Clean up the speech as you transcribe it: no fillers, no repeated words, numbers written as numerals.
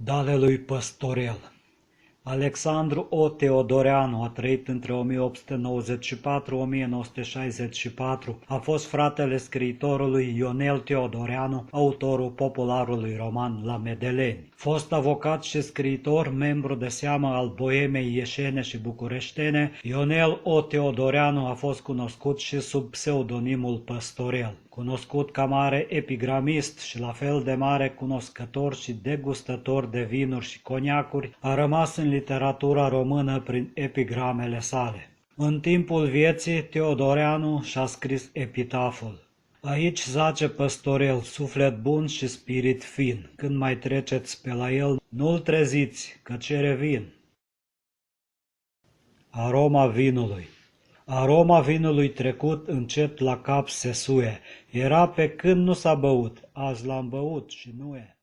Dale lui Păstorel. Alexandru O. Teodoreanu a trăit între 1894-1964. A fost fratele scriitorului Ionel Teodoreanu, autorul popularului roman La Medeleni. Fost avocat și scriitor, membru de seamă al boemei ieșene și bucureștene, Ionel O. Teodoreanu a fost cunoscut și sub pseudonimul Păstorel. Cunoscut ca mare epigramist și la fel de mare cunoscător și degustător de vinuri și coniacuri, a rămas în literatura română prin epigramele sale. În timpul vieții, Teodoreanu și-a scris epitaful: Aici zace Păstorel, suflet bun și spirit fin. Când mai treceți pe la el, nu-l treziți, că cere vin. Aroma vinului. Aroma vinului trecut încet la cap se suie. Era pe când nu s-a băut, azi l-am băut și nu e.